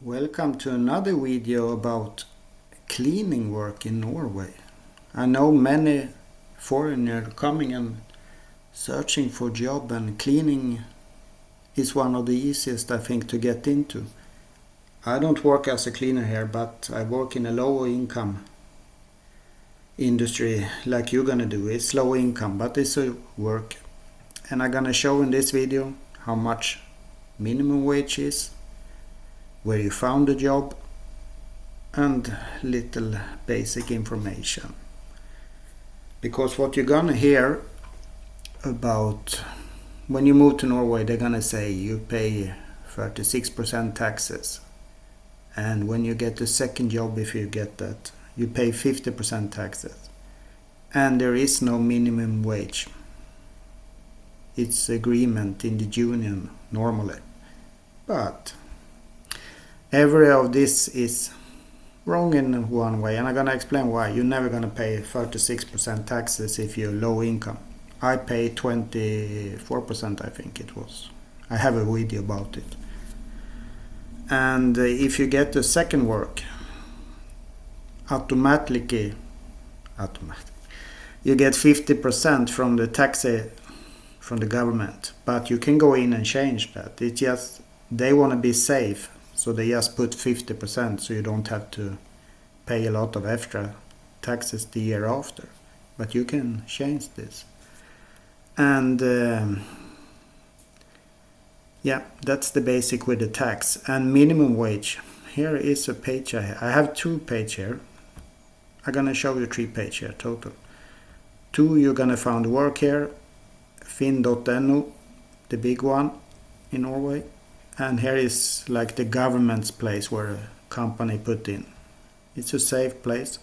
Welcome to another video about cleaning work in Norway. I know many foreigners coming and searching for job, and cleaning is one of the easiest, I think, to get into. I don't work as a cleaner here, but I work in a low income industry like you're gonna do. It's low income, but it's a work. And I'm gonna show in this video how much minimum wage is, where you found the job, and little basic information. Because what you're gonna hear about when you move to Norway, they're gonna say you pay 36% taxes, and when you get the second job, if you get that, you pay 50% taxes, and there is no minimum wage. It's agreement in the union normally, but every of this is wrong in one way, and I'm gonna explain why. You're never gonna pay 36% taxes if you're low income. I pay 24%, I think it was. I have a video about it. And if you get the second work, automatically you get 50% from the tax from the government, but you can go in and change that. It's just they want to be safe, so they just put 50%, so you don't have to pay a lot of extra taxes the year after. But you can change this. And yeah, that's the basic with the tax. And minimum wage. Here is a page I have 2 pages here. I'm gonna show you 3 pages here total. 2, you're gonna find work here. FINN.no, the big one in Norway. And here is like the government's place where a company put in. It's a safe place.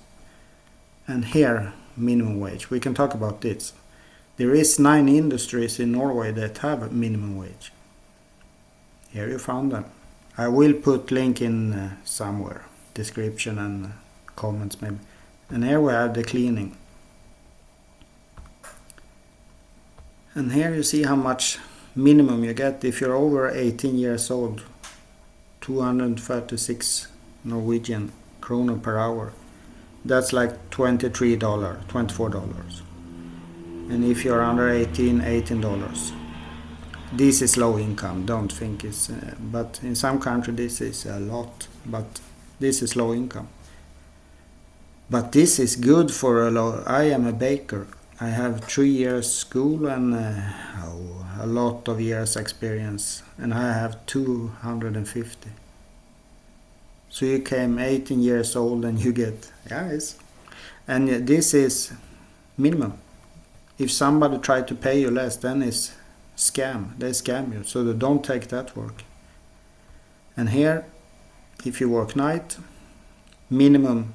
And here, minimum wage. We can talk about this. There is 9 industries in Norway that have a minimum wage. Here you found them. I will put link in somewhere, description and comments maybe. And here we have the cleaning. And here you see how much minimum you get if you're over 18 years old. 236 Norwegian kroner per hour. That's like $23, $24. And if you're under 18, $18. This is low income, don't think it's but in some countries this is a lot, but this is low income. But this is good for I am a baker. I have 3 years school and a lot of years experience, and I have 250. So you came 18 years old and you get, and this is minimum. If somebody try to pay you less, then it's scam. They scam you, so they don't take that work. And here, if you work night, minimum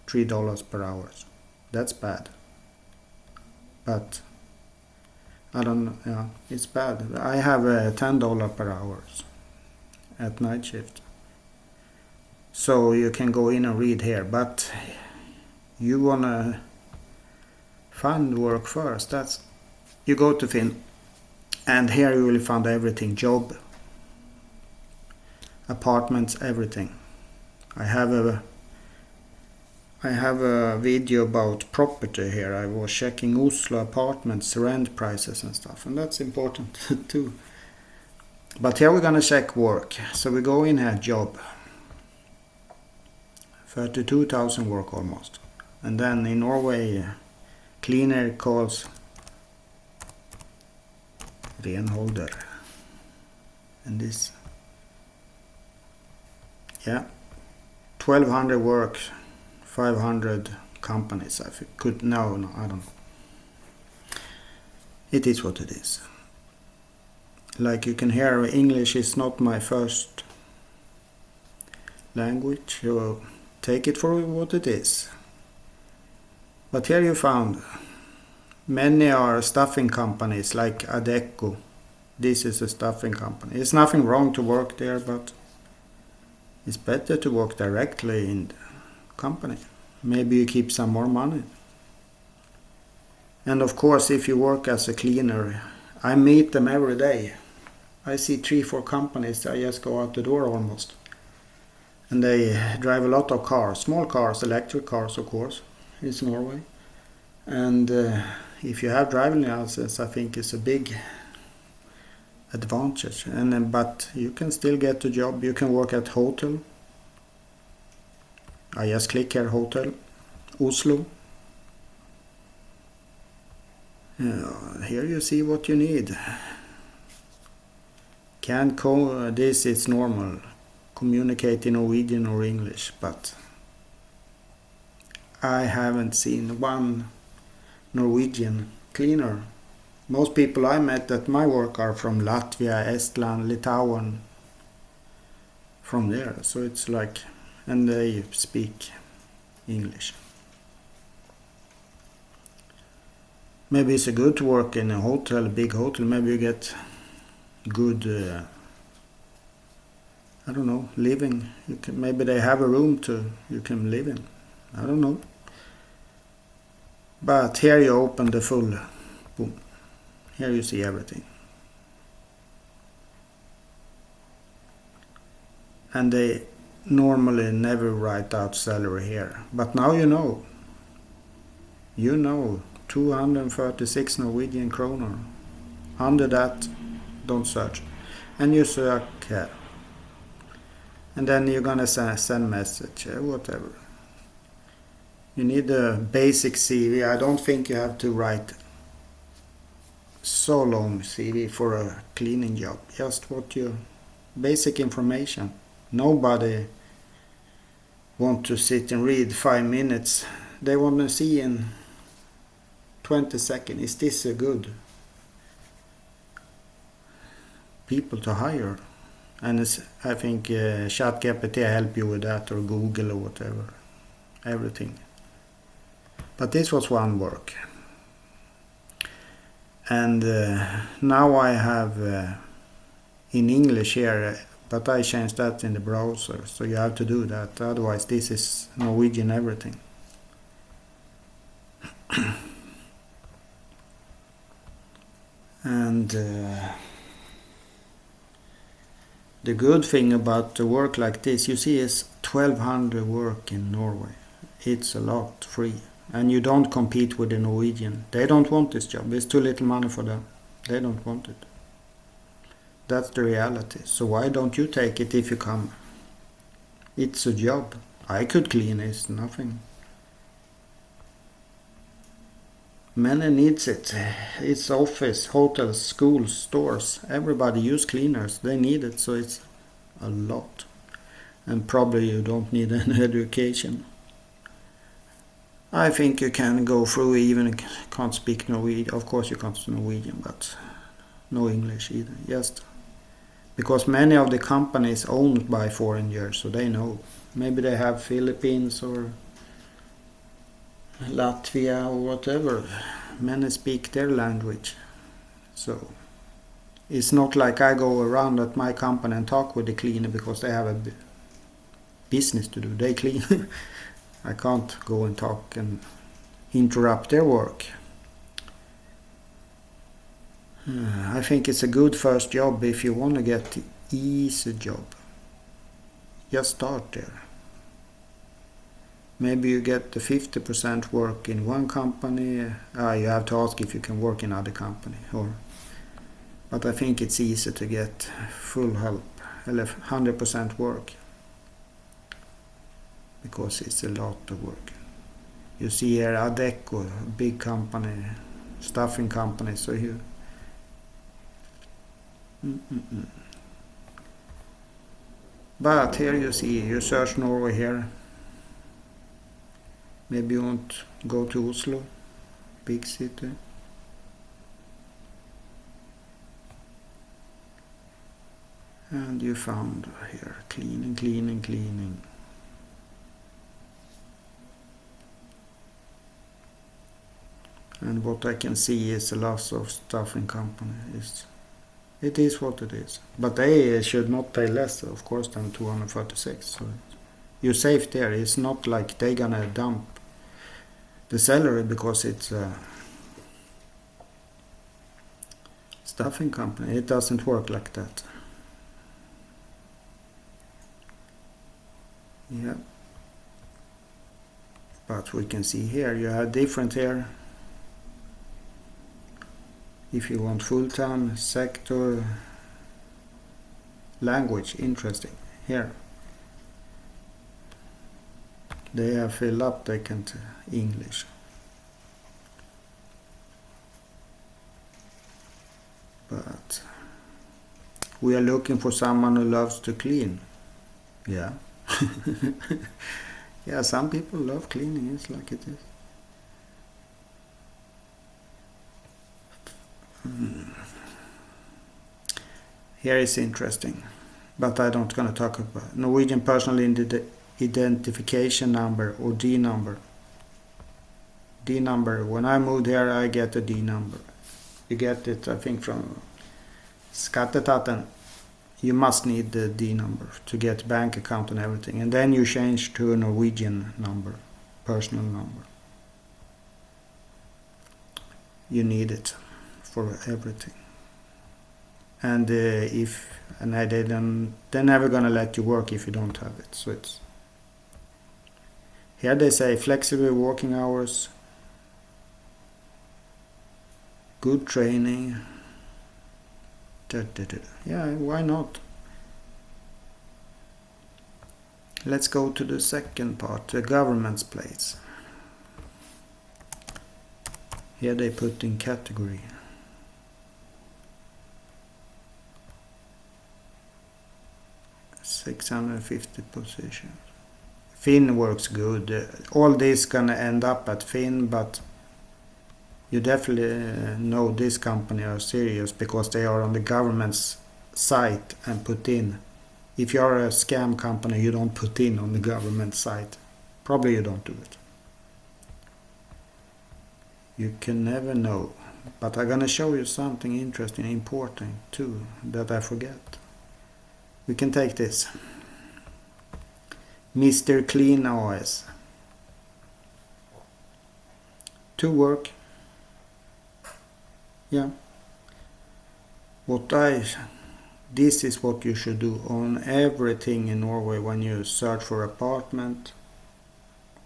$3 per hour. That's bad. But I don't know, yeah, it's bad. I have $10 per hour at night shift. So you can go in and read here, but you wanna find work first. That's you go to Finn, and here you will find everything: job, apartments, everything. I have a video about property here. I was checking Oslo apartments, rent prices and stuff, and that's important too. But here we're gonna check work. So we go in here, job. 32,000 work almost. And then in Norway, cleaner calls renholder. And this, 1,200 work. 500 companies, I think. No, I don't know. It is what it is. Like you can hear, English is not my first language. You take it for what it is. But here you found many are staffing companies like Adecco. This is a staffing company. It's nothing wrong to work there, but it's better to work directly in the company. Maybe you keep some more money. And of course, if you work as a cleaner, I meet them every day. I see 3-4 companies. I just go out the door almost. And they drive a lot of cars, small cars, electric cars, of course. It's Norway. And if you have driving license, I think it's a big advantage. And but you can still get a job. You can work at hotel. I just click here, hotel, Oslo. Here you see what you need. This is normal. Communicate in Norwegian or English, but I haven't seen one Norwegian cleaner. Most people I met at my work are from Latvia, Estland, Litauen, from there. So it's like, and they speak English. Maybe it's good to work in a hotel, a big hotel. Maybe you get good, I don't know, living. Maybe they have a room you can live in. I don't know. But here you open the full, boom. Here you see everything. And they normally never write out salary here. But now you know. You know, 236 Norwegian kroner. Under that, don't search. And you search here. And then you're gonna send message, whatever. You need a basic CV. I don't think you have to write so long CV for a cleaning job. Just what you basic information. Nobody want to sit and read 5 minutes. They want to see in 20 seconds, is this a good people to hire? And I think ChatGPT help you with that, or Google or whatever, everything. But this was one work. And now I have in English here, but I changed that in the browser, so you have to do that. Otherwise, this is Norwegian everything. And the good thing about the work like this, you see, is 1200 work in Norway. It's a lot free. And you don't compete with the Norwegian. They don't want this job. It's too little money for them. They don't want it. That's the reality. So why don't you take it if you come? It's a job. I could clean, it's nothing. Many needs it. It's office, hotels, schools, stores. Everybody use cleaners. They need it, so it's a lot. And probably you don't need any education. I think you can go through even if you can't speak Norwegian. Of course you can't speak Norwegian, but no English either. Just because many of the companies owned by foreigners, so they know. Maybe they have Philippines or Latvia or whatever. Many speak their language. So it's not like I go around at my company and talk with the cleaner because they have a business to do. They clean. I can't go and talk and interrupt their work. I think it's a good first job if you want to get the easy job. Just start there. Maybe you get the 50% work in one company. You have to ask if you can work in other company. But I think it's easy to get full help, 100% work. Because it's a lot of work. You see here Adecco, a big company, staffing company, so you... But here you see, you search Norway here. Maybe you want to go to Oslo, big city. And you found here, cleaning, cleaning, cleaning. And what I can see is a lot of staffing company. It is what it is. But they should not pay less, of course, than 236. So you're safe there. It's not like they're gonna dump the salary because it's a staffing company. It doesn't work like that. Yeah, but we can see here you have different here. If you want full-time, sector, language, interesting. Here they have filled up, they can't English. But we are looking for someone who loves to clean. Yeah. Yeah, some people love cleaning, it's like it is. Here is interesting, but I don't gonna talk about Norwegian personal identification number, or D number. D number. When I moved here, I get a D number. You get it, I think, from Skatteetaten. You must need the D number to get bank account and everything, and then you change to a Norwegian number, personal number. You need it for everything. And they're never gonna let you work if you don't have it. So it's here they say flexible working hours, good training. Yeah, why not? Let's go to the second part, the government's place. Here they put in category. $650 positions. FINN works good. All this gonna end up at FINN, but you definitely know this company are serious because they are on the government's site and put in. If you are a scam company, you don't put in on the government site. Probably you don't do it. You can never know. But I'm gonna show you something interesting, important too, that I forget. We can take this. Mr. Clean OS. To work. Yeah. This is what you should do on everything in Norway when you search for apartment,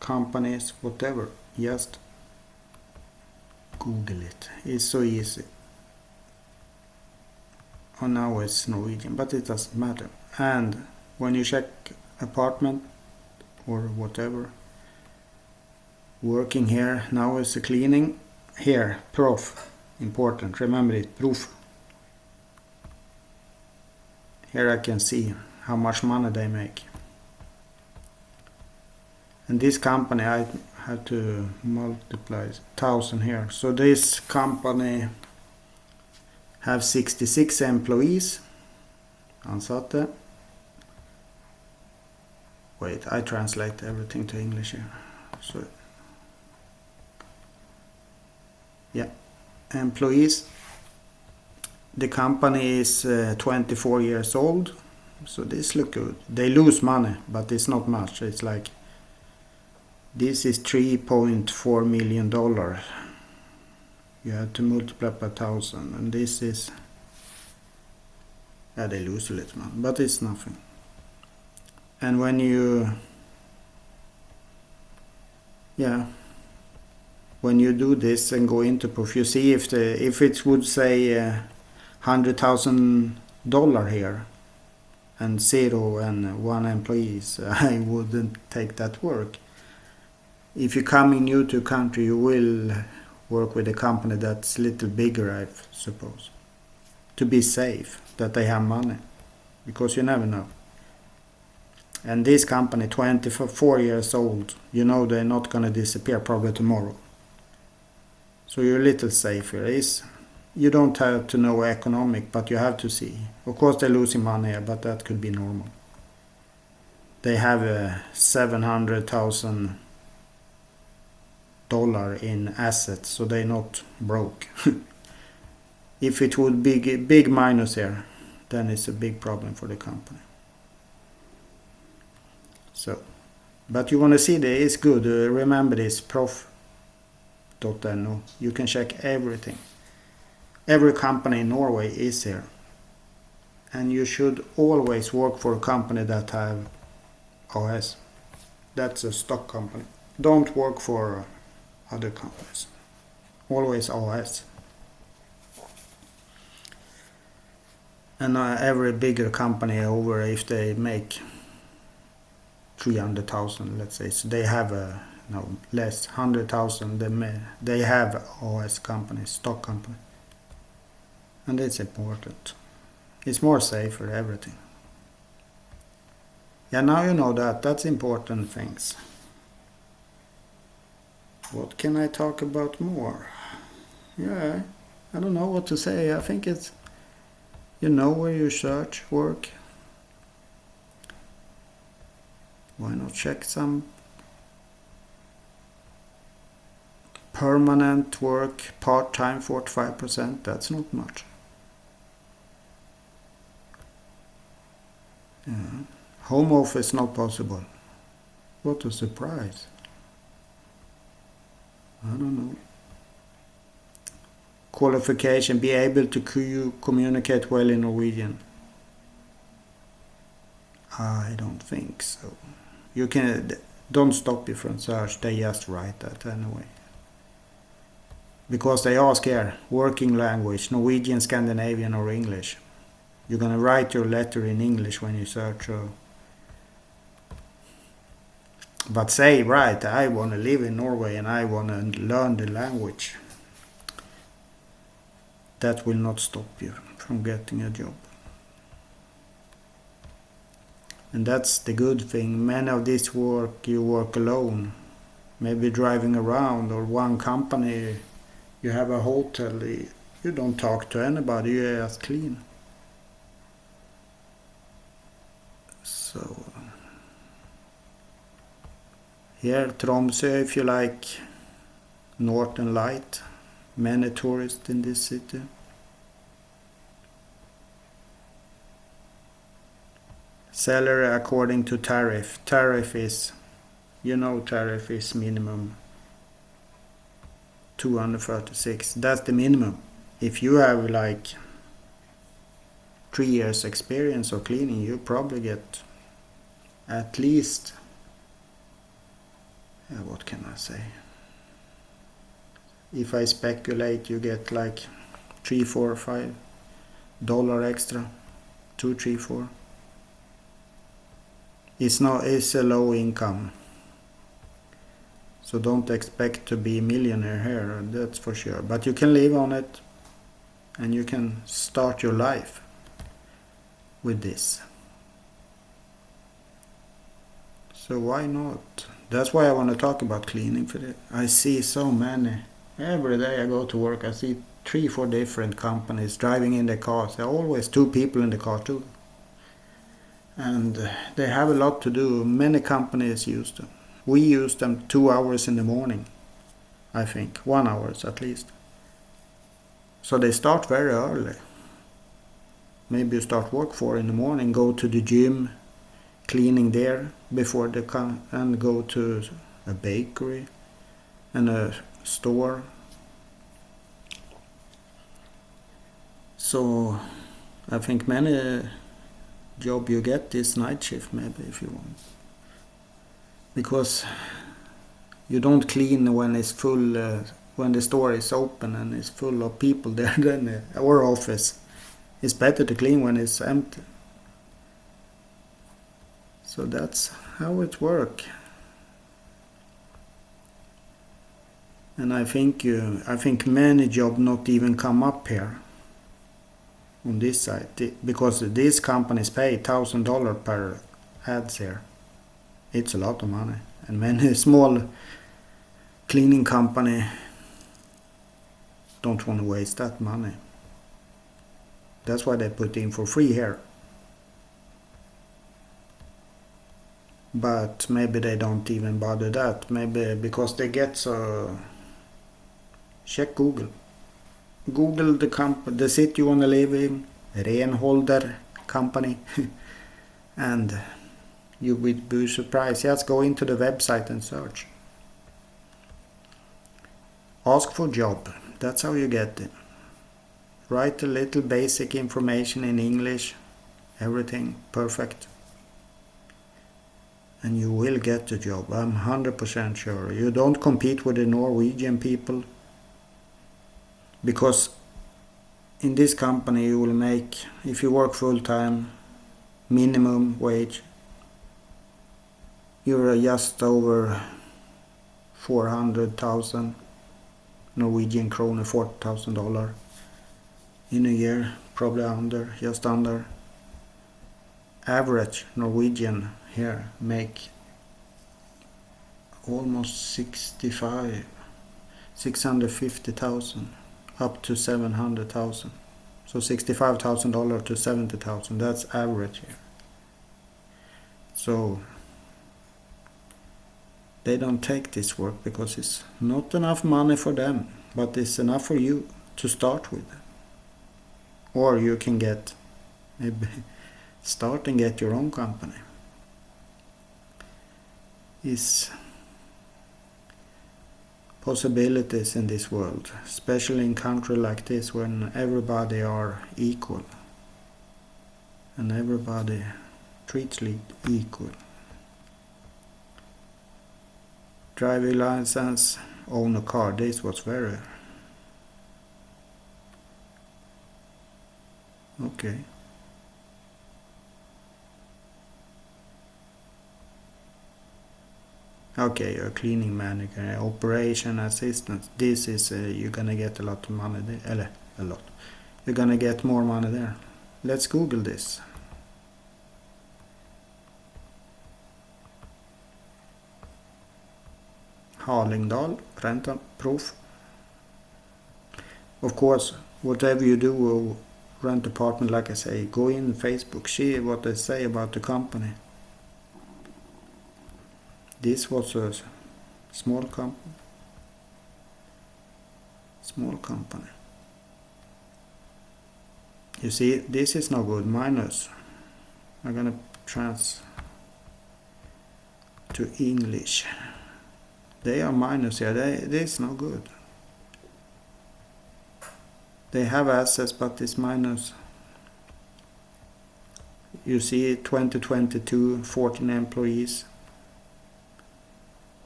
companies, whatever. Just Google it. It's so easy. Oh, now it's Norwegian, but it doesn't matter. And when you check apartment or whatever, working here, now is the cleaning. Here, prof. Important, remember it, proof. Here I can see how much money they make. And this company, I had to multiply 1,000 here. So this company have 66 employees. Ansatte. Wait, I translate everything to English here. So, yeah. Employees. The company is 24 years old, so this look good. They lose money, but it's not much. It's like this is $3.4 million. You have to multiply by 1,000, and this is, yeah, they lose a little money, but it's nothing. And when you, yeah, when you do this and go into proof, you see if it would say $100,000 here and 0 and 1 employees, I wouldn't take that work. If you're coming new to a country, you will work with a company that's a little bigger, I suppose, to be safe, that they have money, because you never know. And this company, 24 years old, you know they're not going to disappear probably tomorrow. So you're a little safer. You don't have to know economic, but you have to see. Of course they're losing money, but that could be normal. They have $700,000 in assets, so they're not broke. If it would be big minus here, then it's a big problem for the company. So, but you want to see that it's good. Remember this, prof.no. You can check everything. Every company in Norway is here. And you should always work for a company that have OS. That's a stock company. Don't work for other companies. Always AS. And every bigger company over, if they make 300,000, let's say, so they have less 100,000. They have AS companies, stock company, and it's important. It's more safe for everything. Yeah, now you know that. That's important things. What can I talk about more? Yeah, I don't know what to say. I think it's, you know where you search work. Why not check some permanent work, part-time 45%, that's not much. Yeah. Home office not possible. What a surprise. I don't know. Qualification, be able to communicate well in Norwegian. I don't think so. You can, don't stop you from search, they just write that anyway. Because they ask here, working language, Norwegian, Scandinavian or English. You're gonna write your letter in English when you search. But say, right, I wanna live in Norway and I wanna learn the language. That will not stop you from getting a job. And that's the good thing. Many of this work, you work alone. Maybe driving around, or one company, you have a hotel, you don't talk to anybody, you just clean. So, here Tromsø, if you like Northern Light, many tourists in this city. Salary according to tariff. Tariff is, tariff is minimum 236. That's the minimum. If you have like 3 years experience of cleaning, you probably get at least, what can I say? If I speculate, you get like $3, $4, $5 extra. 2, 3, 4. It's a low income. So don't expect to be a millionaire here, that's for sure. But you can live on it and you can start your life with this. So why not? That's why I want to talk about cleaning for it. I see so many. Every day I go to work, I see 3, 4 different companies driving in their cars. There are always 2 people in the car too. And they have a lot to do. Many companies use them. We use them 2 hours in the morning, I think. 1 hour at least. So they start very early. Maybe you start work 4 in the morning, go to the gym, cleaning there before they come, and go to a bakery and a store. So I think many job you get this night shift, maybe, if you want, because you don't clean when it's full, when the store is open and it's full of people there. Then our office, it's better to clean when it's empty. So that's how it works. And I think many jobs not even come up here on this side, because these companies pay $1,000 per ads here. It's a lot of money, and many small cleaning company don't want to waste that money. That's why they put in for free here. But maybe they don't even bother that. Maybe because they get so. Check Google. Google the city you want to live in, renhold company, and you will be surprised. Just go into the website and search. Ask for job. That's how you get it. Write a little basic information in English. Everything perfect. and you will get the job. I'm 100% sure. You don't compete with the Norwegian people, because in this company you will make, if you work full time, minimum wage, you're just over 400,000 Norwegian kroner, $4,000 in a year, probably under, just under. Average Norwegian here make almost 650,000 up to 700,000. So $65,000 to 70,000, that's average here. So they don't take this work because it's not enough money for them, but it's enough for you to start with. Or you can get, maybe start and get your own company. Is possibilities in this world, especially in country like this when everybody are equal and everybody treats equal. Driving license, own a car, this was very okay. Okay, you're a cleaning manager, operation assistant. This is you're gonna get a lot of money there. A lot. You're gonna get more money there. Let's Google this. Hallingdal rental proof. Of course, whatever you do, rent apartment, like I say, go in Facebook, see what they say about the company. This was a small company. You see, this is no good. Minus. I'm gonna trans to English. They are minus here. This is no good. They have assets, but it's minus. You see, 2022, 14 employees.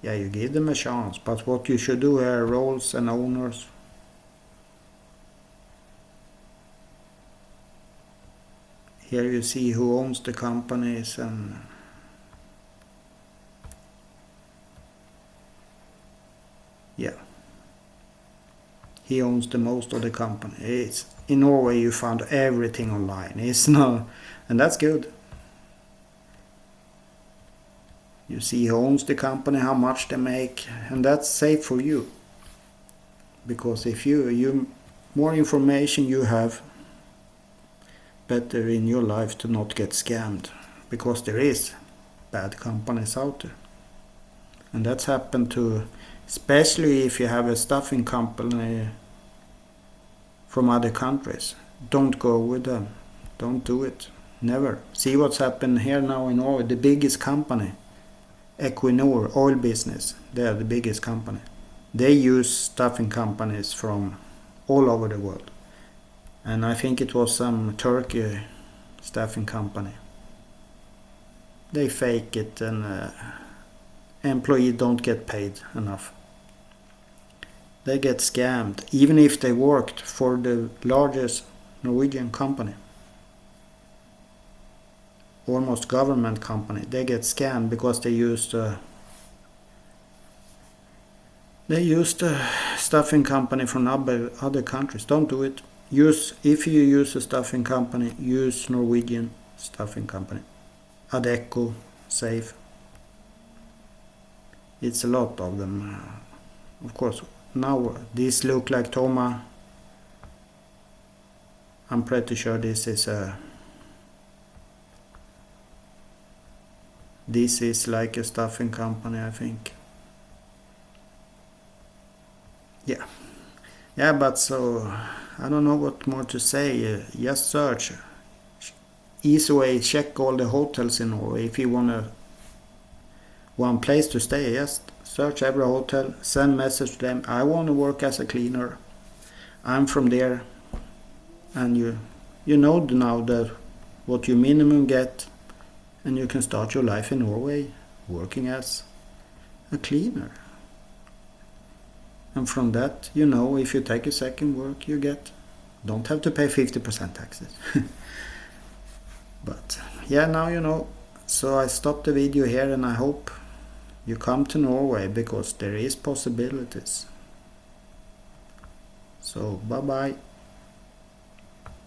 Yeah, you give them a chance, but what you should do here, roles and owners. Here you see who owns the companies, and yeah, he owns the most of the company. It's in Norway you found everything online. It's no, and that's good. You see who owns the company, how much they make, and that's safe for you. Because if you more information you have, better in your life to not get scammed. Because there is bad companies out there. And that's happened to, especially if you have a staffing company from other countries. Don't go with them. Don't do it. Never. See what's happened here now in Norway. The biggest company, Equinor, oil business, they are the biggest company. They use staffing companies from all over the world. And I think it was some Turkey staffing company. They fake it, and employees don't get paid enough. They get scammed, even if they worked for the largest Norwegian company. Almost government company. They get scammed because they used a staffing company from other countries. Don't do it. If you use a staffing company, use Norwegian staffing company. Adecco, safe. It's a lot of them. Of course, now these look like Toma. I'm pretty sure this is like a staffing company, I think. Yeah, but so I don't know what more to say. Just search. Easy way, check all the hotels in Norway. If you want one place to stay, just search every hotel, send message to them. I want to work as a cleaner. I'm from there. And you know now that what you minimum get, and you can start your life in Norway working as a cleaner. And from that, you know, if you take a second work, you don't have to pay 50% taxes. But yeah, now you know. So I stopped the video here, and I hope you come to Norway, because there is possibilities. So bye bye.